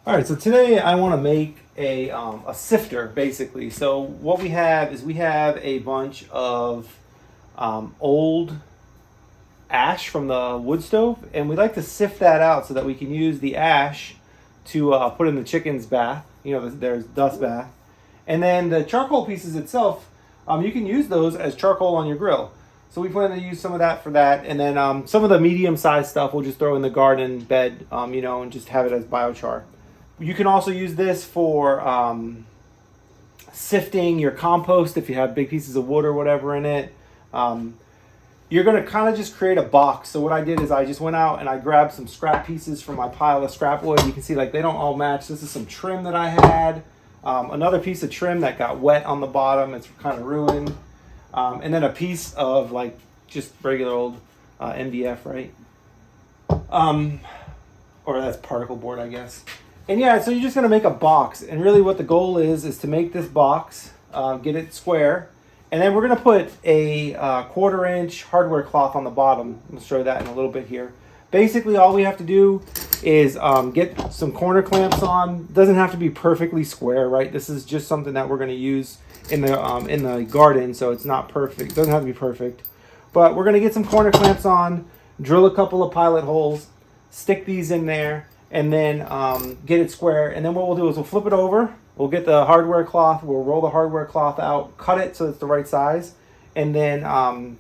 All right, so today I want to make a sifter, basically. So what we have is we have a bunch of old ash from the wood stove, and we like to sift that out so that we can use the ash to put in the chicken's bath. You know, there's dust bath. And then the charcoal pieces itself, you can use those as charcoal on your grill. So we plan to use some of that for that, and then some of the medium-sized stuff we'll just throw in the garden bed, and just have it as biochar. You can also use this for sifting your compost if you have big pieces of wood or whatever in it. You're going to kind of just create a box. So what I did is I just went out and I grabbed some scrap pieces from my pile of scrap wood. You can see like they don't all match. This is some trim that I had. Another piece of trim that got wet on the bottom. It's kind of ruined. And then a piece of like just regular old MDF, right? Or that's particle board, I guess. And yeah, so you're just going to make a box. And really what the goal is to make this box, get it square. And then we're going to put a 1/4 inch hardware cloth on the bottom. I'll show that in a little bit here. Basically, all we have to do is get some corner clamps on. Doesn't have to be perfectly square, right? This is just something that we're going to use in the garden, so it's not perfect. Doesn't have to be perfect. But we're going to get some corner clamps on, drill a couple of pilot holes, stick these in there, and then get it square. And then what we'll do is we'll flip it over. We'll get the hardware cloth. We'll roll the hardware cloth out, cut it so it's the right size, and then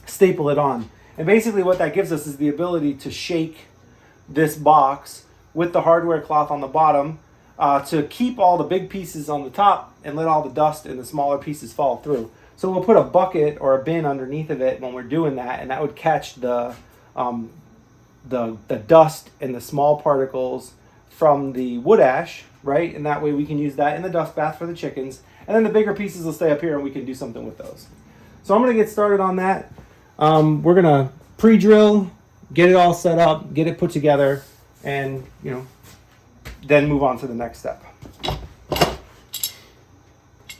staple it on. And basically what that gives us is the ability to shake this box with the hardware cloth on the bottom to keep all the big pieces on the top and let all the dust and the smaller pieces fall through. So we'll put a bucket or a bin underneath of it when we're doing that, and that would catch the dust and the small particles from the wood ash, right? And that way we can use that in the dust bath for the chickens. And then the bigger pieces will stay up here and we can do something with those. So I'm going to get started on that. We're going to pre-drill, get it all set up, get it put together, and, then move on to the next step. I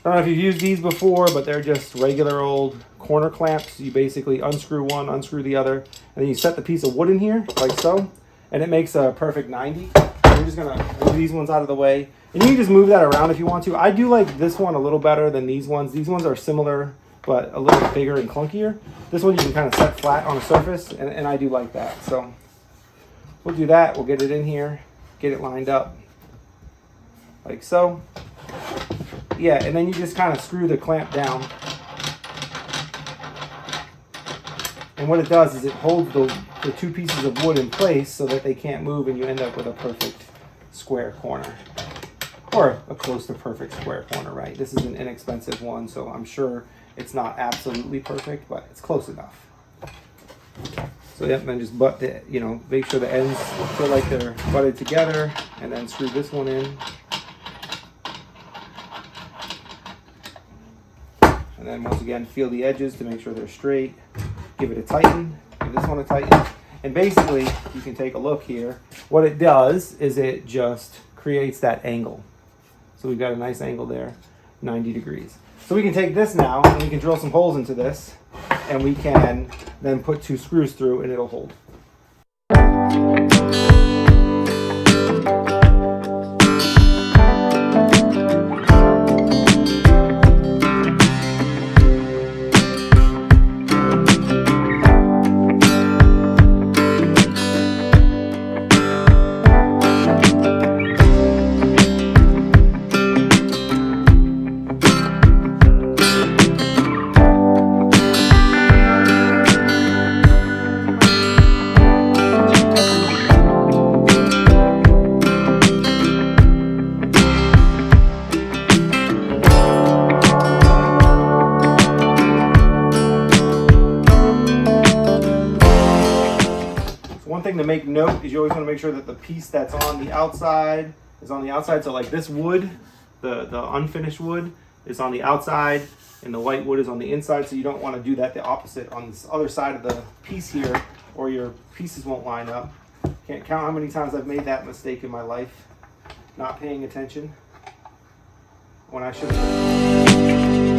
don't know if you've used these before, but they're just regular old corner clamps. You basically unscrew one, unscrew the other, and then you set the piece of wood in here, like so, and it makes a perfect 90. We're just going to move these ones out of the way. And you can just move that around if you want to. I do like this one a little better than these ones. These ones are similar, but a little bigger and clunkier. This one you can kind of set flat on a surface, and I do like that. So we'll do that. We'll get it in here, get it lined up, like so. Yeah, and then you just kind of screw the clamp down. And what it does is it holds the two pieces of wood in place so that they can't move, and you end up with a perfect square corner. Or a close to perfect square corner, right? This is an inexpensive one, so I'm sure it's not absolutely perfect, but it's close enough. So yeah, then just make sure the ends feel like they're butted together, and then screw this one in. And then once again, feel the edges to make sure they're straight. Give it a tighten, give this one a tighten. And basically, you can take a look here. What it does is it just creates that angle. So we've got a nice angle there, 90 degrees. So we can take this now and we can drill some holes into this, and we can then put 2 screws through and it'll hold. One thing to make note is you always want to make sure that the piece that's on the outside is on the outside. So like this wood, the unfinished wood is on the outside, and the white wood is on the inside. So you don't want to do that the opposite on this other side of the piece here, or your pieces won't line up. Can't count how many times I've made that mistake in my life, not paying attention when I should have.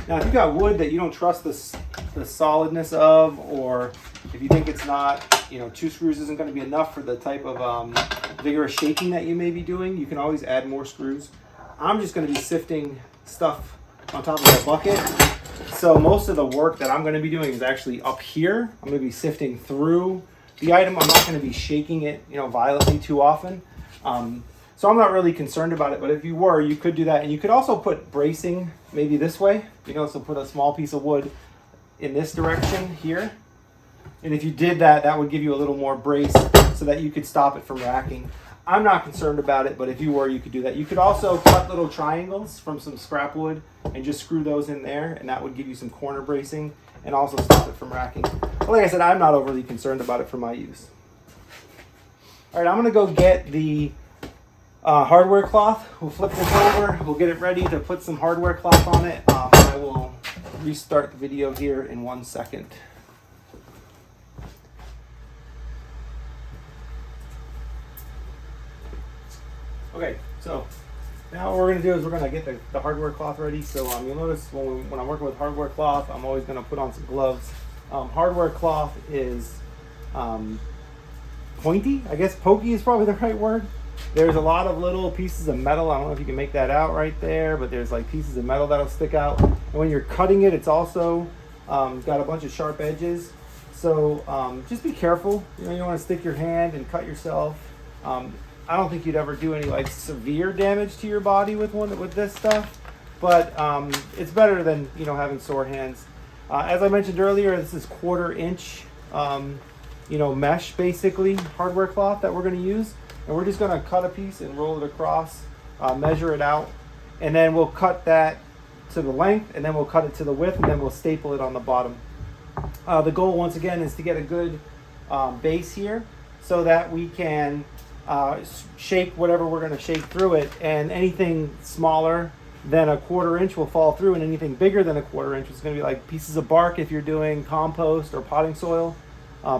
Now, if you got wood that you don't trust the solidness of, or if you think it's not, 2 screws isn't going to be enough for the type of vigorous shaking that you may be doing, you can always add more screws. I'm just going to be sifting stuff on top of the bucket. So most of the work that I'm going to be doing is actually up here. I'm going to be sifting through the item. I'm not going to be shaking it, violently too often. So I'm not really concerned about it, but if you were, you could do that. And you could also put bracing maybe this way, so put a small piece of wood in this direction here. And if you did that, that would give you a little more brace so that you could stop it from racking. I'm not concerned about it, but if you were, you could do that. You could also cut little triangles from some scrap wood and just screw those in there, and that would give you some corner bracing and also stop it from racking. But like I said, I'm not overly concerned about it for my use. All right, I'm gonna go get the hardware cloth. We'll flip this over. We'll get it ready to put some hardware cloth on it. I will restart the video here in 1 second. Okay, so now what we're going to do is we're going to get the hardware cloth ready. So you'll notice when I'm working with hardware cloth, I'm always going to put on some gloves. Hardware cloth is pointy. I guess pokey is probably the right word. There's a lot of little pieces of metal. I don't know if you can make that out right there, but there's like pieces of metal that'll stick out. And when you're cutting it, it's also got a bunch of sharp edges. So just be careful. You don't want to stick your hand and cut yourself. I don't think you'd ever do any like severe damage to your body with this stuff, but it's better than having sore hands. As I mentioned earlier, this is 1/4 inch mesh, basically hardware cloth that we're going to use, and we're just going to cut a piece and roll it across, measure it out, and then we'll cut that to the length, and then we'll cut it to the width, and then we'll staple it on the bottom. The goal once again is to get a good base here so that we can shake whatever we're going to shake through it, and anything smaller than a 1/4 inch will fall through, and anything bigger than a 1/4 inch is going to be like pieces of bark if you're doing compost or potting soil.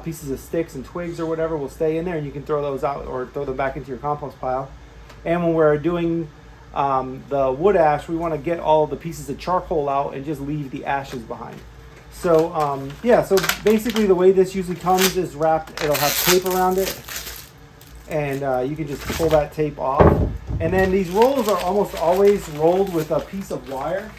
Pieces of sticks and twigs or whatever will stay in there, and you can throw those out or throw them back into your compost pile. And when we're doing the wood ash, we want to get all the pieces of charcoal out and just leave the ashes behind. So so basically the way this usually comes is wrapped. It'll have tape around it, and you can just pull that tape off. And then these rolls are almost always rolled with a piece of wire.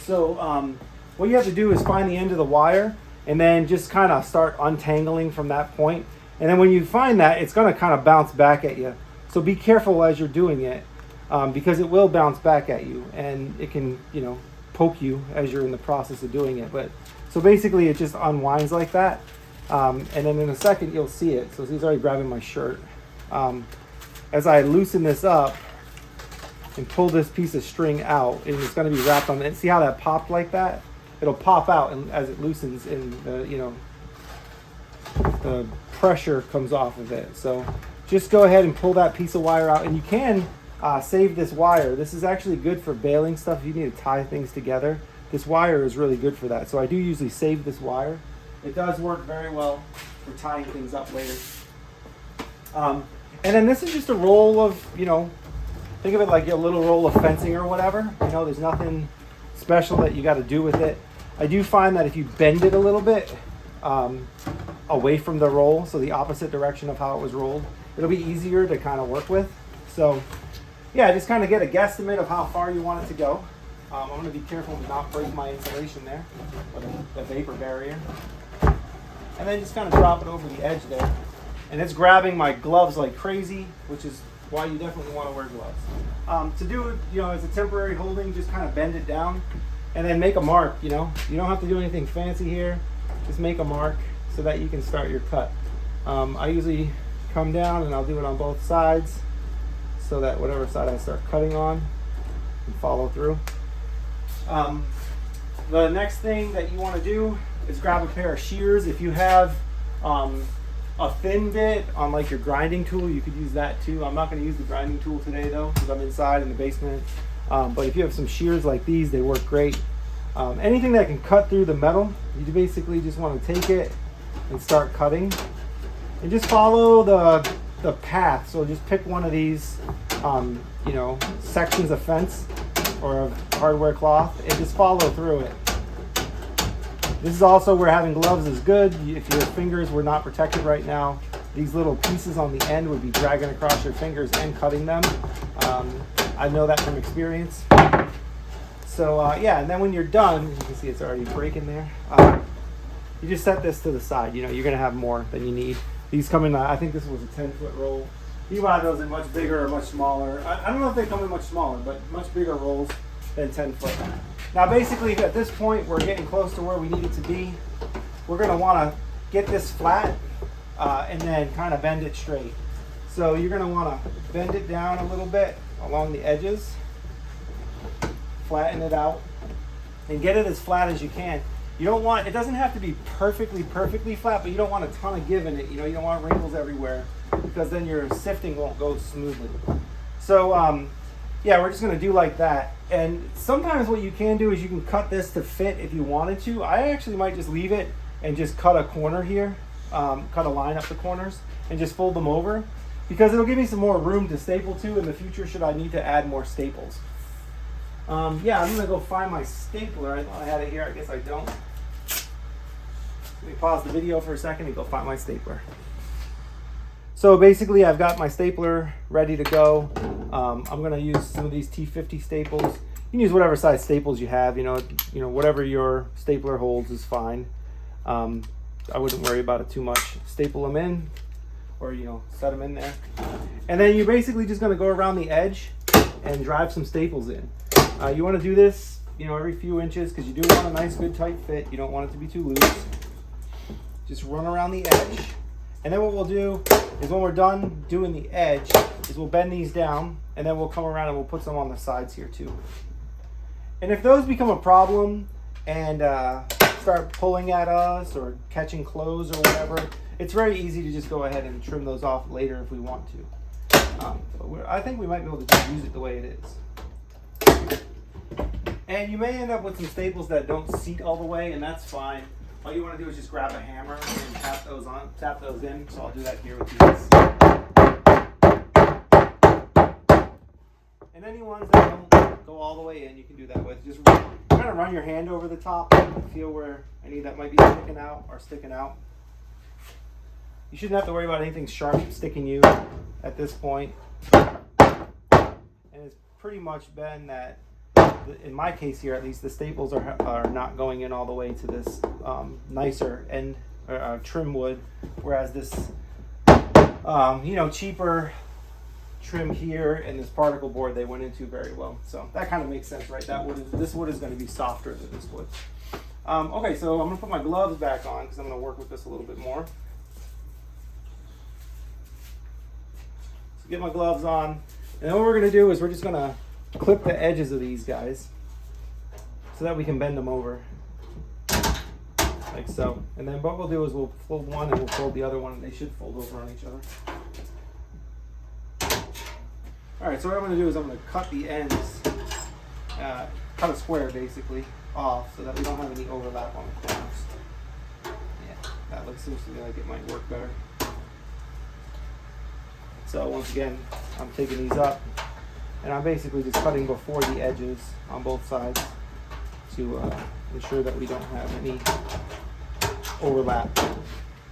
So what you have to do is find the end of the wire and then just kind of start untangling from that point. And then when you find that, it's going to kind of bounce back at you. So be careful as you're doing it, because it will bounce back at you, and it can poke you as you're in the process of doing it. But so basically it just unwinds like that. And then in a second you'll see it. So he's already grabbing my shirt. As I loosen this up and pull this piece of string out, and it's going to be wrapped on it. See how that popped like that? It'll pop out, and as it loosens, and the pressure comes off of it. So just go ahead and pull that piece of wire out, and you can save this wire. This is actually good for baling stuff. If you need to tie things together, this wire is really good for that. So I do usually save this wire. It does work very well for tying things up later. And then this is just a roll of, think of it like a little roll of fencing or whatever. There's nothing special that you got to do with it. I do find that if you bend it a little bit away from the roll, so the opposite direction of how it was rolled, it'll be easier to kind of work with. So yeah, just kind of get a guesstimate of how far you want it to go. I'm going to be careful to not break my insulation there, or the vapor barrier. And then just kind of drop it over the edge there. And it's grabbing my gloves like crazy, which is why you definitely want to wear gloves. To do it, as a temporary holding, just kind of bend it down and then make a mark. You don't have to do anything fancy here. Just make a mark so that you can start your cut. I usually come down and I'll do it on both sides so that whatever side I start cutting on can follow through. The next thing that you want to do is grab a pair of shears. If you have a thin bit on like your grinding tool, you could use that too. I'm not going to use the grinding tool today though, because I'm inside in the basement. But if you have some shears like these, they work great. Anything that can cut through the metal, you basically just want to take it and start cutting, and just follow the path. So just pick one of these sections of fence or of hardware cloth and just follow through it. This is also where having gloves is good. If your fingers were not protected right now, these little pieces on the end would be dragging across your fingers and cutting them. I know that from experience. So yeah, and then when you're done, you can see it's already breaking there. You just set this to the side. You know, you're gonna have more than you need. These come in, I think this was a 10-foot roll. You buy those in much bigger or much smaller. I don't know if they come in much smaller, but much bigger rolls than 10 foot. Now basically at this point, we're getting close to where we need it to be. We're gonna wanna get this flat and then kind of bend it straight. So you're gonna wanna bend it down a little bit along the edges, flatten it out, and get it as flat as you can. You don't want, it doesn't have to be perfectly flat, but you don't want a ton of give in it. You know, you don't want wrinkles everywhere because then your sifting won't go smoothly. So yeah, we're just gonna do like that. And sometimes what you can do is you can cut this to fit if you wanted to. I actually might just leave it and just cut a corner here, cut a line up the corners and just fold them over because it'll give me some more room to staple to in the future should I need to add more staples. Yeah, I'm gonna go find my stapler. I thought I had it here, I guess I don't. Let me pause the video for a second and go find my stapler. So basically I've got my stapler ready to go. I'm gonna use some of these T50 staples. You can use whatever size staples you have, you know, whatever your stapler holds is fine. I wouldn't worry about it too much. Staple them in, or set them in there. And then you're basically just gonna go around the edge and drive some staples in. You wanna do this, every few inches because you do want a nice good tight fit. You don't want it to be too loose. Just run around the edge. And then what we'll do is when we're done doing the edge is we'll bend these down and then we'll come around and we'll put some on the sides here too. And if those become a problem and start pulling at us or catching clothes or whatever, it's very easy to just go ahead and trim those off later if we want to. But I think we might be able to just use it the way it is. And you may end up with some staples that don't seat all the way, and that's fine. All you want to do is just grab a hammer and tap those in. So I'll do that here with these. And any ones that don't go all the way in, you can do that with. Just kind of run your hand over the top, feel where any that might be sticking out are sticking out. You shouldn't have to worry about anything sharp sticking you at this point. And it's pretty much been that, in my case here at least, the staples are not going in all the way to this nicer end trim wood, whereas this cheaper trim here and this particle board they went into very well. So that kind of makes sense, right? This wood is going to be softer than this wood. Okay, so I'm going to put my gloves back on because I'm going to work with this a little bit more. So get my gloves on, and then what we're going to do is we're just going to clip the edges of these guys so that we can bend them over like so. And then what we'll do is we'll fold one and we'll fold the other one, and they should fold over on each other. All right, so what I'm going to do is I'm going to cut the ends, cut a square basically off so that we don't have any overlap on the corners. Yeah, that seems to me like it might work better. So once again, I'm taking these up and I'm basically just cutting before the edges on both sides to ensure that we don't have any overlap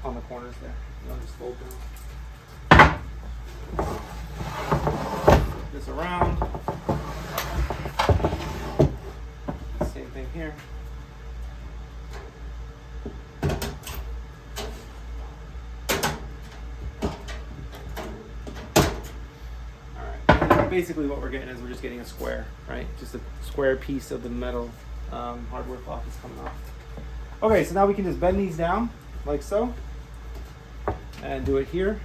on the corners there. I'll just fold down. This around. Same thing here. Basically what we're getting is we're just getting a square, right? Just a square piece of the metal hardware cloth is coming off. Okay, so now we can just bend these down like so and do it here.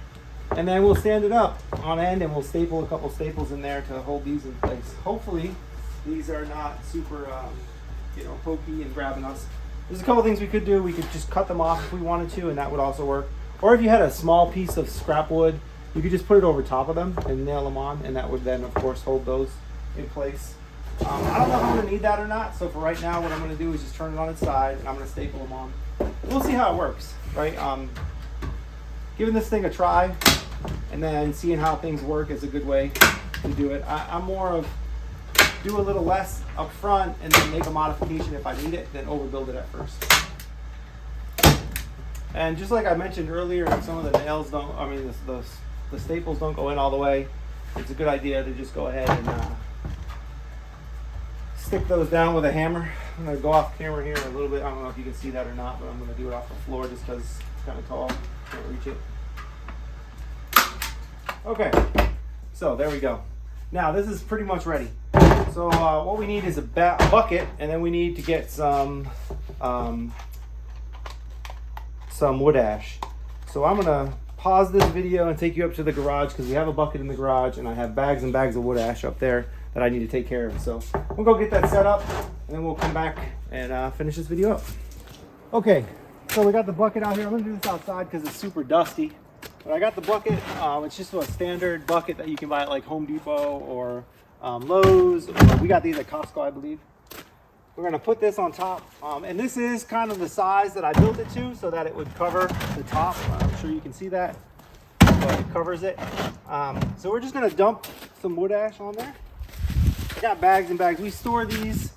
And then we'll stand it up on end and we'll staple a couple staples in there to hold these in place. Hopefully these are not super pokey and grabbing us. There's a couple things we could do. We could just cut them off if we wanted to, and that would also work. Or if you had a small piece of scrap wood, you could just put it over top of them and nail them on, and that would then, of course, hold those in place. I don't know if I'm going to need that or not, so for right now, what I'm going to do is just turn it on its side, and I'm going to staple them on. We'll see how it works, right? Giving this thing a try, and then seeing how things work is a good way to do it. I'm more of do a little less up front and then make a modification if I need it, then overbuild it at first. And just like I mentioned earlier, if some of the nails don't, I mean the staples don't go in all the way, it's a good idea to just go ahead and stick those down with a hammer. I'm going to go off camera here a little bit. I don't know if you can see that or not, but I'm going to do it off the floor just because it's kind of tall. Can't reach it. Okay, so there we go. Now this is pretty much ready. So what we need is a bucket, and then we need to get some wood ash. So I'm gonna pause this video and take you up to the garage because we have a bucket in the garage, and I have bags and bags of wood ash up there that I need to take care of. So we'll go get that set up, and then we'll come back and finish this video up. Okay, so we got the bucket out here. I'm gonna do this outside because it's super dusty. But I got the bucket. It's just a standard bucket that you can buy at like Home Depot or Lowe's. Or we got these at Costco, I believe. We're gonna put this on top. And this is kind of the size that I built it to so that it would cover the top. I'm sure you can see that, but it covers it. So we're just gonna dump some wood ash on there. I got bags and bags. We store these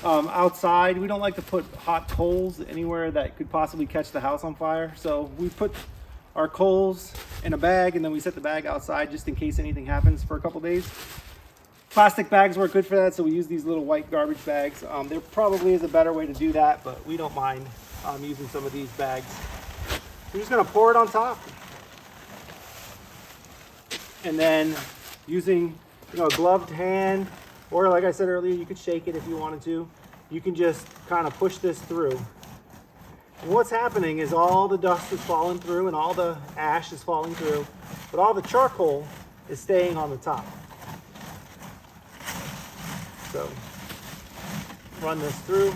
outside. We don't like to put hot coals anywhere that could possibly catch the house on fire. So we put our coals in a bag, and then we set the bag outside just in case anything happens for a couple days. Plastic bags work good for that, so we use these little white garbage bags. There probably is a better way to do that, but we don't mind using some of these bags. We're just gonna pour it on top, and then using a gloved hand, or like I said earlier, you could shake it if you wanted to. You can just kind of push this through. And what's happening is all the dust is falling through and all the ash is falling through, but all the charcoal is staying on the top. So run this through.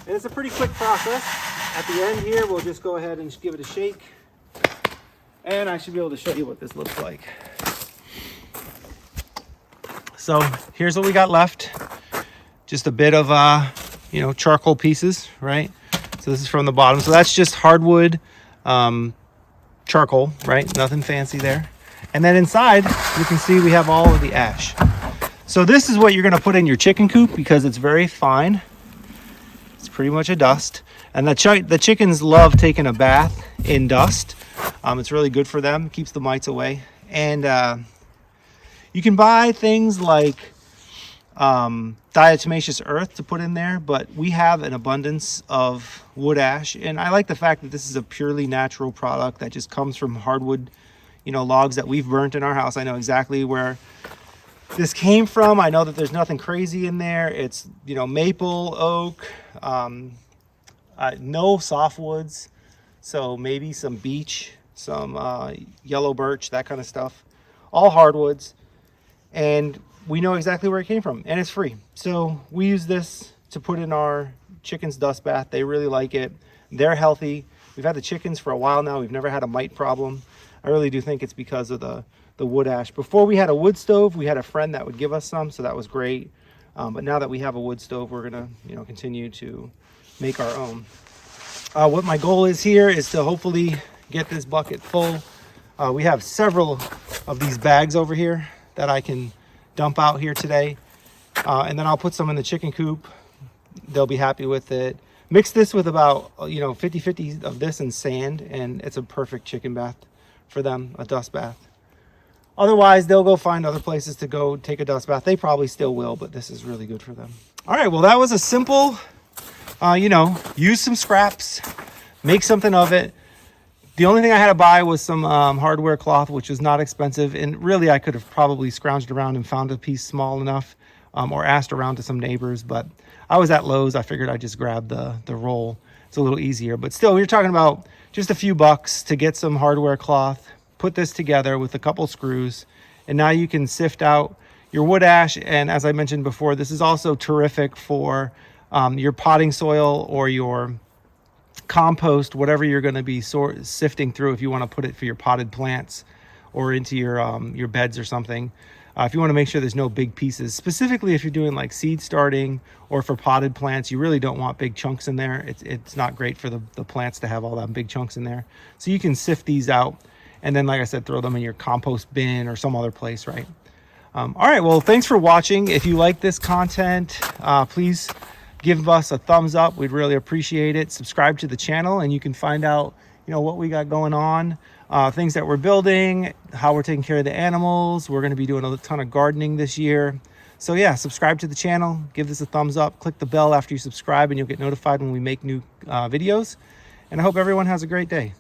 And it's a pretty quick process. At the end here, we'll just go ahead and just give it a shake. And I should be able to show you what this looks like. So here's what we got left. Just a bit of, charcoal pieces, right? So this is from the bottom. So that's just hardwood charcoal, right? Nothing fancy there. And then inside, you can see we have all of the ash. So this is what you're gonna put in your chicken coop because it's very fine. It's pretty much a dust. And the chickens love taking a bath in dust. It's really good for them, keeps the mites away. And you can buy things like diatomaceous earth to put in there, but we have an abundance of wood ash, and I like the fact that this is a purely natural product that just comes from hardwood, logs that we've burnt in our house. I know exactly where this came from. I know that there's nothing crazy in there. It's maple, oak, no softwoods, so maybe some beech, some yellow birch, that kind of stuff, all hardwoods. And we know exactly where it came from, and it's free. So we use this to put in our chickens' dust bath. They really like it. They're healthy. We've had the chickens for a while now. We've never had a mite problem. I really do think it's because of the wood ash. Before we had a wood stove, we had a friend that would give us some, so that was great. But now that we have a wood stove, we're gonna continue to make our own. What my goal is here is to hopefully get this bucket full. We have several of these bags over here that I can dump out here today, and then I'll put some in the chicken coop. They'll be happy with it. Mix this with about 50-50 of this and sand, and it's a perfect chicken bath for them, a dust bath. Otherwise, they'll go find other places to go take a dust bath. They probably still will, but this is really good for them. All right, well, that was a simple, use some scraps, make something of it. The only thing I had to buy was some hardware cloth, which was not expensive. And really, I could have probably scrounged around and found a piece small enough, or asked around to some neighbors. But I was at Lowe's. I figured I'd just grab the roll. It's a little easier. But still, we're talking about just a few bucks to get some hardware cloth, put this together with a couple screws, and now you can sift out your wood ash. And as I mentioned before, this is also terrific for your potting soil or your compost, whatever you're going to be sifting through if you want to put it for your potted plants or into your beds or something. If you want to make sure there's no big pieces, specifically if you're doing like seed starting or for potted plants, you really don't want big chunks in there. It's not great for the plants to have all that big chunks in there. So you can sift these out. And then, like I said, throw them in your compost bin or some other place, right? All right, well, thanks for watching. If you like this content, please give us a thumbs up. We'd really appreciate it. Subscribe to the channel, and you can find out, what we got going on, things that we're building, how we're taking care of the animals. We're going to be doing a ton of gardening this year. So yeah, subscribe to the channel, give this a thumbs up, click the bell after you subscribe, and you'll get notified when we make new videos. And I hope everyone has a great day.